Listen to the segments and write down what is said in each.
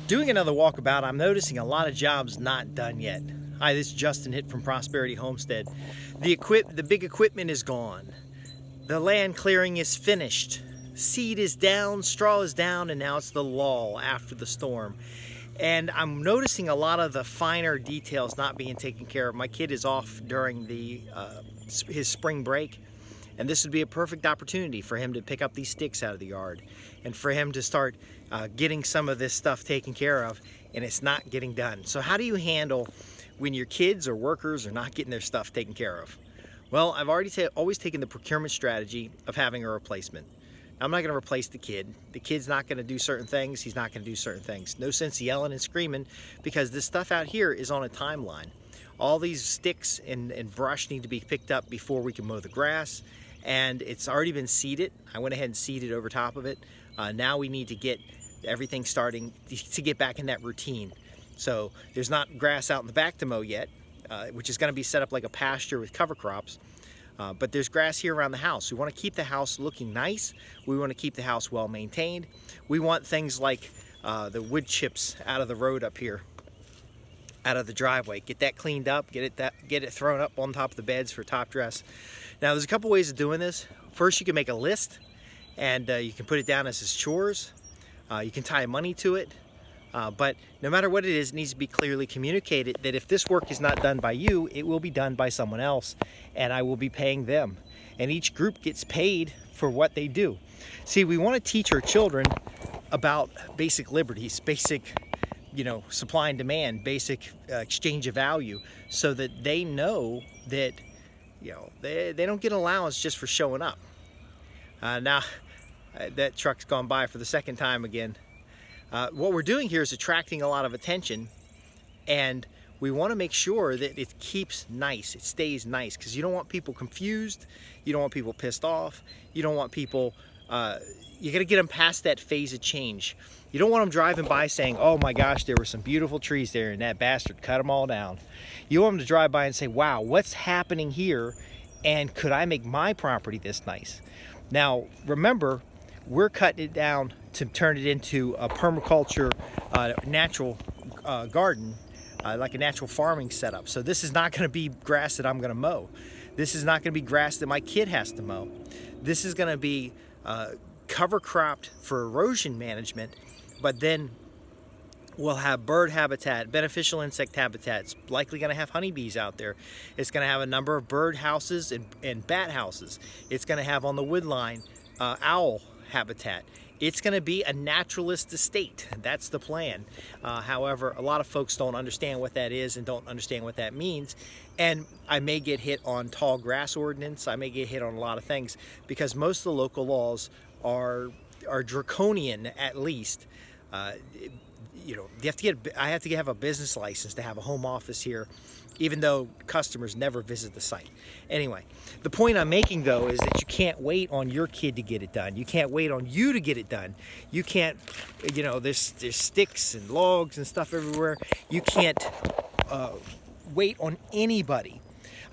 Doing another walkabout, I'm noticing a lot of jobs not done yet. Hi, this is Justin Hitt from Prosperity Homestead. The big equipment is gone. The land clearing is finished. Seed is down, straw is down, and now it's the lull after the storm. And I'm noticing a lot of the finer details not being taken care of. My kid is off during his spring break, and this would be a perfect opportunity for him to pick up these sticks out of the yard and for him to start getting some of this stuff taken care of, and it's not getting done. So how do you handle when your kids or workers are not getting their stuff taken care of? Well, I've always taken the procurement strategy of having a replacement. I'm not going to replace the kid. The kid's not going to do certain things. He's not going to do certain things. No sense yelling and screaming, because this stuff out here is on a timeline. All these sticks and brush need to be picked up before we can mow the grass, and it's already been seeded. I went ahead and seeded over top of it. Now we need to get everything starting to get back in that routine. So there's not grass out in the back to mow yet, which is going to be set up like a pasture with cover crops. But there's grass here around the house. We want to keep the house looking nice. We want to keep the house well maintained. We want things like the wood chips out of the road up here, out of the driveway. Get that cleaned up, get it thrown up on top of the beds for top dress. Now there's a couple ways of doing this. First, you can make a list, and you can put it down as chores. You can tie money to it. But no matter what it is, it needs to be clearly communicated that if this work is not done by you, it will be done by someone else, and I will be paying them. And each group gets paid for what they do. See, we want to teach our children about basic liberties, basic, supply and demand, basic exchange of value, so that they know that, they don't get allowance just for showing up. Now, that truck's gone by for the second time again. What we're doing here is attracting a lot of attention, and we want to make sure that it keeps nice, it stays nice, because you don't want people confused, you don't want people pissed off, you don't want people, you got to get them past that phase of change. You don't want them driving by saying, oh my gosh, there were some beautiful trees there and that bastard cut them all down. You want them to drive by and say, wow, what's happening here, and could I make my property this nice? Now remember, we're cutting it down to turn it into a permaculture natural garden, like a natural farming setup. So this is not going to be grass that I'm going to mow. This is not going to be grass that my kid has to mow. This is going to be cover cropped for erosion management, but then we'll have bird habitat, beneficial insect habitats, likely going to have honeybees out there. It's going to have a number of bird houses and bat houses. It's going to have on the wood line owl habitat. It's going to be a naturalist estate. That's the plan. However, a lot of folks don't understand what that is and don't understand what that means. And I may get hit on tall grass ordinance. I may get hit on a lot of things because most of the local laws are draconian, at least. You I have to have a business license to have a home office here, even though customers never visit the site. Anyway, the point I'm making though is that you can't wait on your kid to get it done. You can't wait on you to get it done. You can't, there's sticks and logs and stuff everywhere. You can't wait on anybody.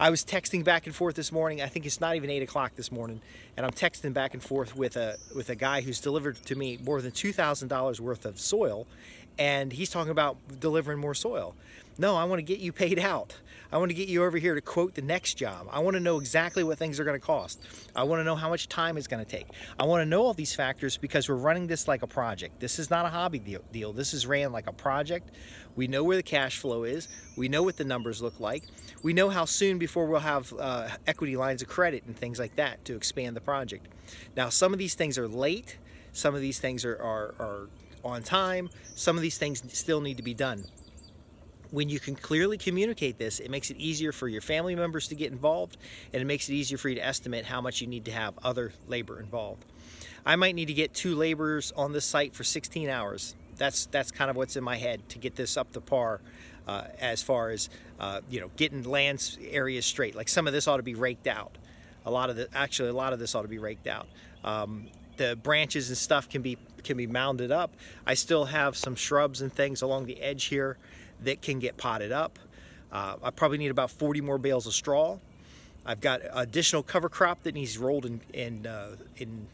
I was texting back and forth this morning. I think it's not even 8 o'clock this morning, and I'm texting back and forth with a guy who's delivered to me more than $2,000 worth of soil, and he's talking about delivering more soil. No, I want to get you paid out. I want to get you over here to quote the next job. I want to know exactly what things are going to cost. I want to know how much time it's going to take. I want to know all these factors because we're running this like a project. This is not a hobby deal. This is ran like a project. We know where the cash flow is. We know what the numbers look like. We know how soon before we'll have equity lines of credit and things like that to expand the project. Now, some of these things are late. Some of these things are on time. Some of these things still need to be done. When you can clearly communicate this, it makes it easier for your family members to get involved, and it makes it easier for you to estimate how much you need to have other labor involved. I might need to get 2 laborers on this site for 16 hours. That's kind of what's in my head to get this up to par as far as getting land areas straight. Like some of this ought to be raked out. A lot of this ought to be raked out. The branches and stuff can be mounded up. I still have some shrubs and things along the edge here that can get potted up. I probably need about 40 more bales of straw. I've got additional cover crop that needs rolled in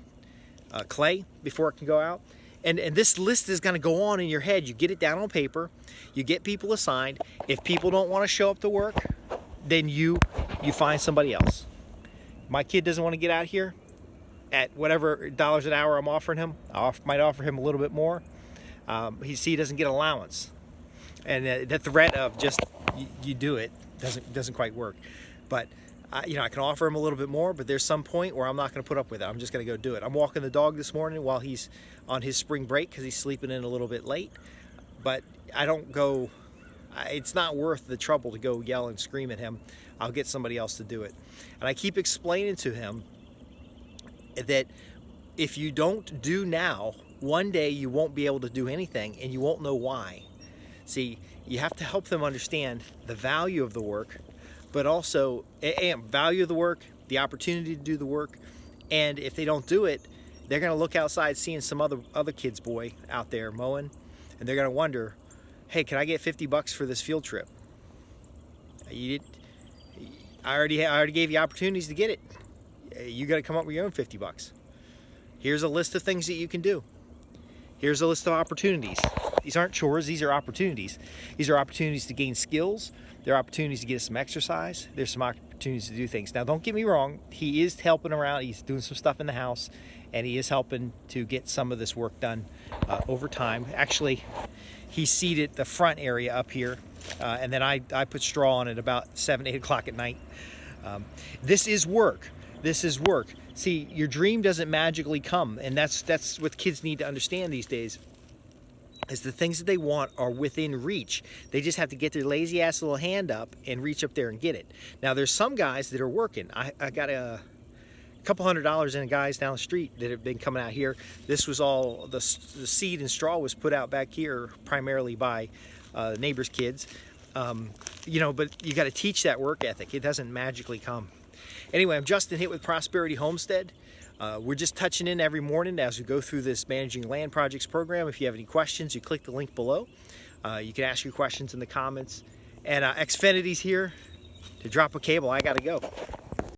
clay before it can go out. And this list is going to go on in your head. You get it down on paper. You get people assigned. If people don't want to show up to work, then you find somebody else. My kid doesn't want to get out here at whatever dollars an hour I'm offering him. I might offer him a little bit more. He doesn't get allowance. And the threat of just you do it doesn't quite work. But I can offer him a little bit more, but there's some point where I'm not going to put up with it. I'm just going to go do it. I'm walking the dog this morning while he's on his spring break because he's sleeping in a little bit late. But I don't go, it's not worth the trouble to go yell and scream at him. I'll get somebody else to do it. And I keep explaining to him that if you don't do now, one day you won't be able to do anything and you won't know why. See, you have to help them understand the value of the work, but also value of the work, the opportunity to do the work. And if they don't do it, they're going to look outside seeing some other kid's boy out there mowing, and they're going to wonder, hey, can I get $50 for this field trip? I already gave you opportunities to get it. You got to come up with your own $50. Here's a list of things that you can do. Here's a list of opportunities. These aren't chores, these are opportunities. These are opportunities to gain skills. There are opportunities to get some exercise. There's some opportunities to do things. Now, don't get me wrong. He is helping around. He's doing some stuff in the house, and he is helping to get some of this work done over time. Actually, he seeded the front area up here, and then I put straw on it about 7, 8 o'clock at night. This is work. This is work. See, your dream doesn't magically come, and that's what kids need to understand these days. Is the things that they want are within reach. They just have to get their lazy ass little hand up and reach up there and get it. Now, there's some guys that are working. I got a couple $100 in guys down the street that have been coming out here. This was all, the seed and straw was put out back here primarily by neighbors' kids. But you got to teach that work ethic. It doesn't magically come. Anyway, I'm Justin Hitt with Prosperity Homestead. We're just touching in every morning as we go through this Managing Land Projects program. If you have any questions, you click the link below. You can ask your questions in the comments. And Xfinity's here to drop a cable. I got to go.